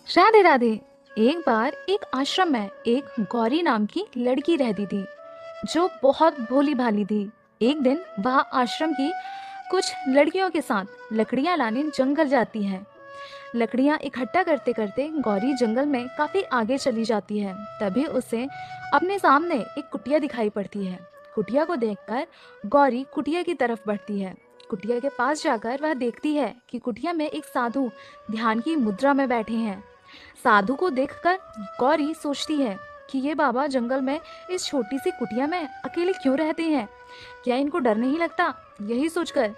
राधे राधे। एक बार एक आश्रम में एक गौरी नाम की लड़की रहती थी जो बहुत भोली भाली थी। एक दिन वह आश्रम की कुछ लड़कियों के साथ लकड़ियां लाने जंगल जाती है। लकड़ियां इकट्ठा करते करते गौरी जंगल में काफी आगे चली जाती है। तभी उसे अपने सामने एक कुटिया दिखाई पड़ती है। कुटिया को देखकर गौरी कुटिया की तरफ बढ़ती है। कुटिया के पास जाकर वह देखती है कि कुटिया में एक साधु ध्यान की मुद्रा में बैठे हैं। साधु को देखकर गौरी सोचती है कि ये बाबा जंगल में इस छोटी सी कुटिया में अकेले क्यों रहते हैं, क्या इनको डर नहीं लगता। यही सोचकर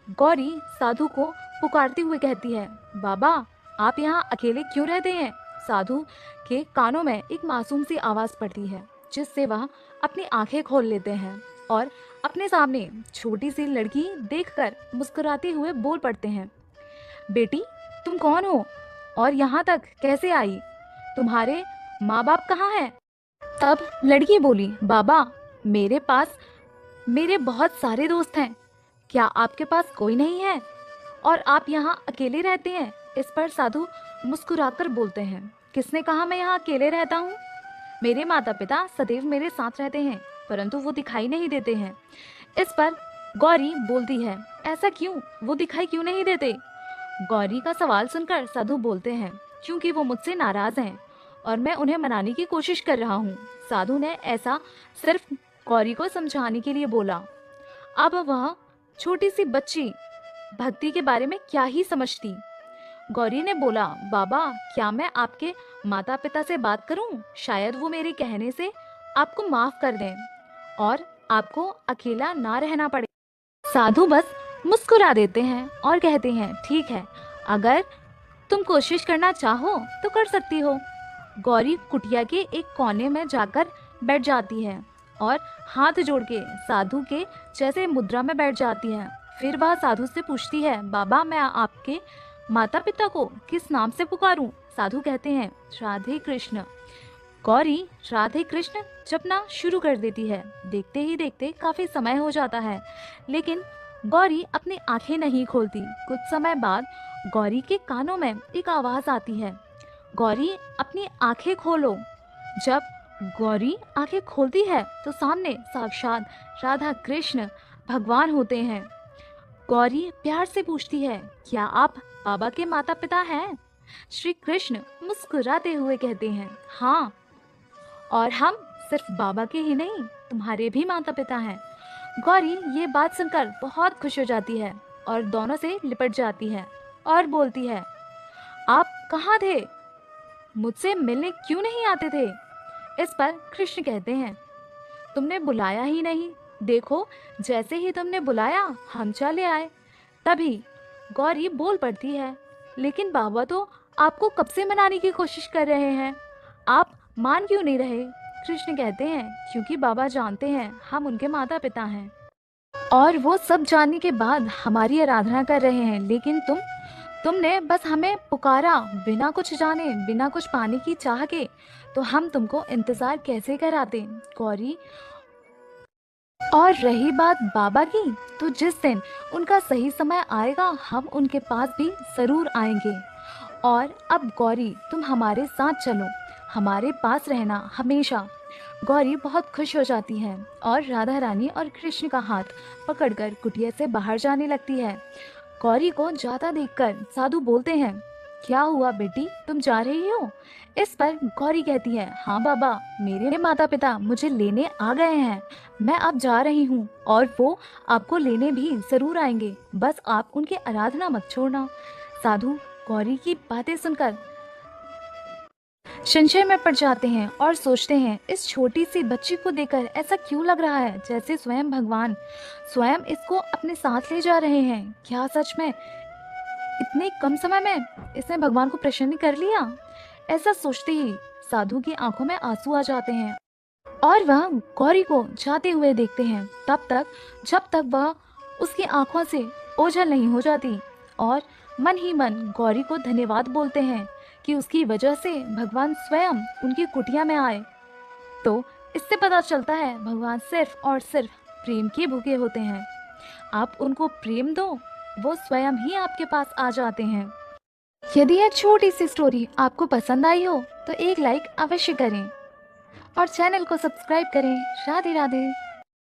गौरी साधु को पुकारते हुए कहती है, बाबा आप यहाँ अकेले क्यों रहते हैं। साधु के कानों में एक मासूम सी आवाज पड़ती है जिससे वह अपनी आंखें खोल लेते हैं और अपने सामने छोटी सी लड़की देखकर मुस्कुराते हुए बोल पड़ते हैं, बेटी तुम कौन हो और यहाँ तक कैसे आई, तुम्हारे माँ बाप कहाँ हैं। तब लड़की बोली, बाबा मेरे पास मेरे बहुत सारे दोस्त हैं, क्या आपके पास कोई नहीं है और आप यहाँ अकेले रहते हैं। इस पर साधु मुस्कुराकर बोलते हैं, किसने कहा मैं यहाँ अकेले रहता हूँ। मेरे माता पिता सदैव मेरे साथ रहते हैं परंतु वो दिखाई नहीं देते हैं। इस पर गौरी बोलती है, ऐसा क्यों, वो दिखाई क्यों नहीं देते। गौरी का सवाल सुनकर साधु बोलते हैं, क्योंकि वो मुझसे नाराज हैं और मैं उन्हें मनाने की कोशिश कर रहा हूँ। साधु ने ऐसा सिर्फ गौरी को समझाने के लिए बोला। अब वह छोटी सी बच्ची भक्ति के बारे में क्या ही समझती। गौरी ने बोला, बाबा क्या मैं आपके माता पिता से बात करूं, शायद वो मेरे कहने से आपको माफ कर दें और आपको अकेला ना रहना पड़े। साधु बस मुस्कुरा देते हैं और कहते हैं, ठीक है, अगर तुम कोशिश करना चाहो तो कर सकती हो। गौरी कुटिया के एक कोने में जाकर बैठ जाती है और हाथ जोड़ के साधु के जैसे मुद्रा में बैठ जाती है। फिर वह साधु से पूछती है, बाबा मैं आपके माता पिता को किस नाम से पुकारूं। साधु कहते हैं, राधे कृष्ण। गौरी राधे कृष्ण जपना शुरू कर देती है। देखते ही देखते काफी समय हो जाता है लेकिन गौरी अपनी आंखें नहीं खोलती। कुछ समय बाद गौरी के कानों में एक आवाज आती है, गौरी अपनी आंखें खोलो। जब गौरी आंखें खोलती है तो सामने साक्षात राधा कृष्ण भगवान होते हैं। गौरी प्यार से पूछती है, क्या आप बाबा के माता पिता हैं। श्री कृष्ण मुस्कुराते हुए कहते हैं, हाँ, और हम सिर्फ बाबा के ही नहीं तुम्हारे भी माता पिता हैं। गौरी ये बात सुनकर बहुत खुश हो जाती है और दोनों से लिपट जाती है और बोलती है, आप कहाँ थे, मुझसे मिलने क्यों नहीं आते थे। इस पर कृष्ण कहते हैं, तुमने बुलाया ही नहीं, देखो जैसे ही तुमने बुलाया हम चले आए। तभी गौरी बोल पड़ती है, लेकिन बाबा तो आपको कब से मनाने की कोशिश कर रहे हैं, आप मान क्यों नहीं रहे। कृष्ण कहते हैं, क्योंकि बाबा जानते हैं हम उनके माता पिता हैं और वो सब जानने के बाद हमारी आराधना कर रहे हैं, लेकिन तुमने बस हमें पुकारा बिना कुछ जाने बिना कुछ पाने की चाह के, तो हम तुमको इंतजार कैसे कराते। गौरी और रही बात बाबा की, तो जिस दिन उनका सही समय आएगा हम उनके पास भी जरूर आएंगे। और अब गौरी तुम हमारे साथ चलो, हमारे पास रहना हमेशा। गौरी बहुत खुश हो जाती है और राधा रानी और कृष्ण का हाथ पकड़कर कुटिया से बाहर जाने लगती है। गौरी को जाता देखकर साधु बोलते हैं, क्या हुआ बेटी, तुम जा रही हो। इस पर गौरी कहती है, हाँ बाबा मेरे माता पिता मुझे लेने आ गए हैं, मैं अब जा रही हूँ और वो आपको लेने भी जरूर आएंगे, बस आप उनकी आराधना मत छोड़ना। साधु गौरी की बातें सुनकर संशय में पड़ जाते हैं और सोचते हैं, इस छोटी सी बच्ची को देखकर ऐसा क्यों लग रहा है जैसे स्वयं भगवान स्वयं इसको अपने साथ ले जा रहे हैं। क्या सच में इतने कम समय में इसने भगवान को प्रसन्न कर लिया। ऐसा सोचते ही साधु की आंखों में आंसू आ जाते हैं और वह गौरी को जाते हुए देखते हैं जब तक वह उसकी आंखों से ओझल नहीं हो जाती और मन ही मन गौरी को धन्यवाद बोलते हैं कि उसकी वजह से भगवान स्वयं उनकी कुटिया में आए। तो इससे पता चलता है भगवान सिर्फ और सिर्फ प्रेम के भूखे होते हैं। आप उनको प्रेम दो, वो स्वयं ही आपके पास आ जाते हैं। यदि यह छोटी सी स्टोरी आपको पसंद आई हो तो एक लाइक अवश्य करें और चैनल को सब्सक्राइब करें। राधे राधे।